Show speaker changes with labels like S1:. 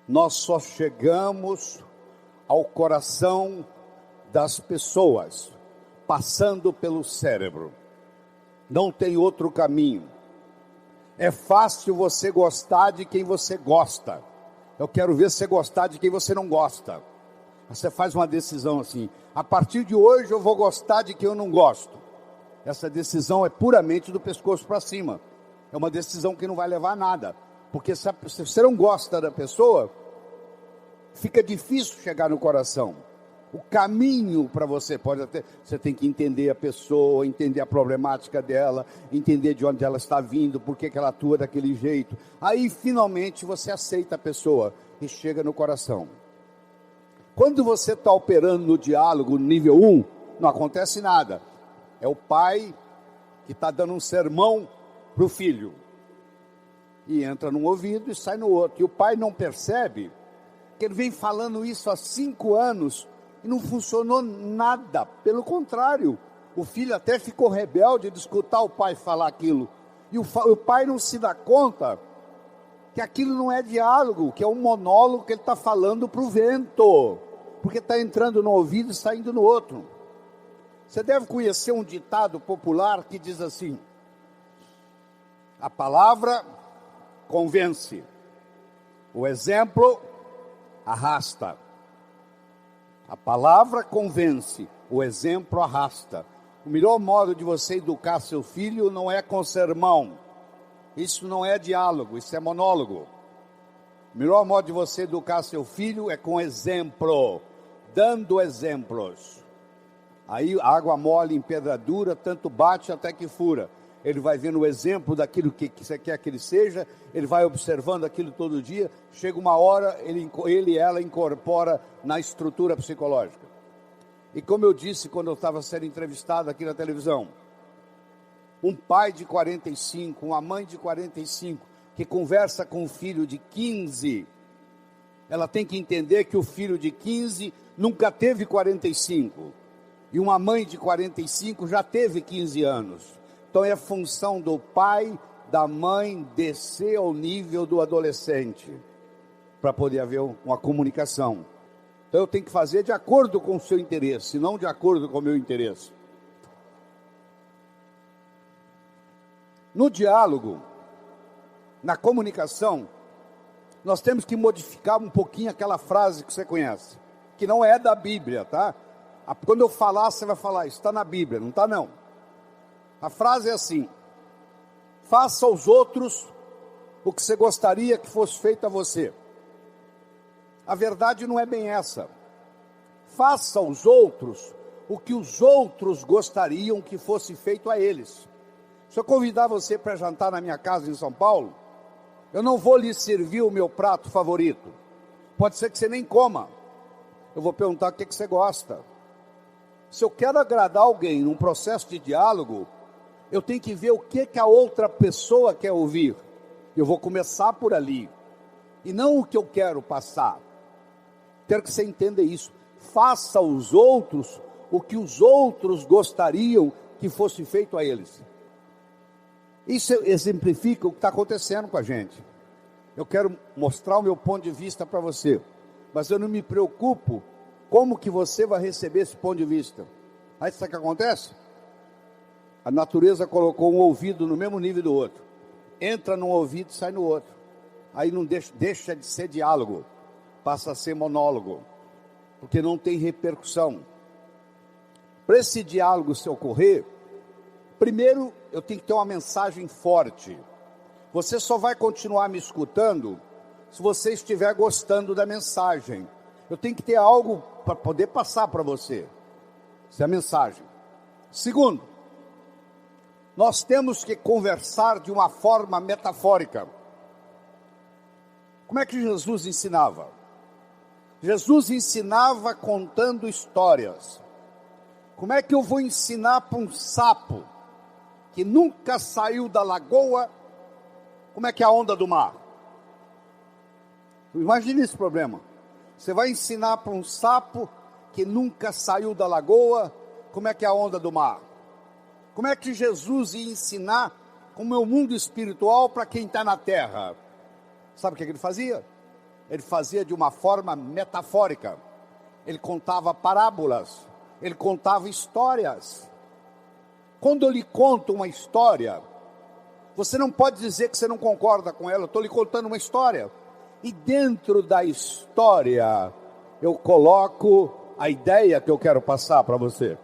S1: nós só chegamos ao coração das pessoas, passando pelo cérebro. Não tem outro caminho. É fácil você gostar de quem você gosta. Eu quero ver você gostar de quem você não gosta. Você faz uma decisão assim: a partir de hoje eu vou gostar de quem eu não gosto. Essa decisão é puramente do pescoço para cima. É uma decisão que não vai levar a nada. Porque se você não gosta da pessoa, fica difícil chegar no coração. O caminho para você você tem que entender a pessoa, entender a problemática dela, entender de onde ela está vindo, por que ela atua daquele jeito. Aí finalmente você aceita a pessoa e chega no coração. Quando você está operando no diálogo nível 1, não acontece nada. É o pai que está dando um sermão para o filho. E entra num ouvido e sai no outro. E o pai não percebe que ele vem falando isso há 5 anos e não funcionou nada. Pelo contrário, o filho até ficou rebelde de escutar o pai falar aquilo. E o pai não se dá conta que aquilo não é diálogo, que é um monólogo que ele está falando para o vento. Porque está entrando no ouvido e saindo no outro. Você deve conhecer um ditado popular que diz assim: a palavra convence, o exemplo arrasta. A palavra convence, o exemplo arrasta. O melhor modo de você educar seu filho não é com sermão. Isso não é diálogo, isso é monólogo. O melhor modo de você educar seu filho é com exemplo, dando exemplos. Aí água mole em pedra dura, tanto bate até que fura. Ele vai vendo o exemplo daquilo que você quer que ele seja, ele vai observando aquilo todo dia, chega uma hora, ele e ela incorpora na estrutura psicológica. E como eu disse quando eu estava sendo entrevistado aqui na televisão, um pai de 45, uma mãe de 45, que conversa com um filho de 15, ela tem que entender que o filho de 15 nunca teve 45, e uma mãe de 45 já teve 15 anos. Então é função do pai, da mãe, descer ao nível do adolescente, para poder haver uma comunicação. Então eu tenho que fazer de acordo com o seu interesse, não de acordo com o meu interesse. No diálogo, na comunicação, nós temos que modificar um pouquinho aquela frase que você conhece, que não é da Bíblia, tá? Quando eu falar, você vai falar, isso está na Bíblia, não está não. A frase é assim: faça aos outros o que você gostaria que fosse feito a você. A verdade não é bem essa. Faça aos outros o que os outros gostariam que fosse feito a eles. Se eu convidar você para jantar na minha casa em São Paulo, eu não vou lhe servir o meu prato favorito. Pode ser que você nem coma. Eu vou perguntar o que você gosta. Se eu quero agradar alguém num processo de diálogo, eu tenho que ver o que a outra pessoa quer ouvir. Eu vou começar por ali. E não o que eu quero passar. Quero que você entenda isso. Faça aos outros o que os outros gostariam que fosse feito a eles. Isso exemplifica o que está acontecendo com a gente. Eu quero mostrar o meu ponto de vista para você. Mas eu não me preocupo como que você vai receber esse ponto de vista. Aí sabe o que acontece? A natureza colocou um ouvido no mesmo nível do outro. Entra num ouvido e sai no outro. Aí não deixa de ser diálogo. Passa a ser monólogo. Porque não tem repercussão. Para esse diálogo se ocorrer, primeiro eu tenho que ter uma mensagem forte. Você só vai continuar me escutando se você estiver gostando da mensagem. Eu tenho que ter algo para poder passar para você. Essa é a mensagem. Segundo, nós temos que conversar de uma forma metafórica. Como é que Jesus ensinava? Jesus ensinava contando histórias. Como é que eu vou ensinar para um sapo que nunca saiu da lagoa como é que é a onda do mar? Imagine esse problema. Você vai ensinar para um sapo que nunca saiu da lagoa como é que é a onda do mar? Como é que Jesus ia ensinar como é o mundo espiritual para quem está na terra? Sabe o que ele fazia? Ele fazia de uma forma metafórica. Ele contava parábolas. Ele contava histórias. Quando eu lhe conto uma história, você não pode dizer que você não concorda com ela. Eu estou lhe contando uma história. E dentro da história, eu coloco a ideia que eu quero passar para você.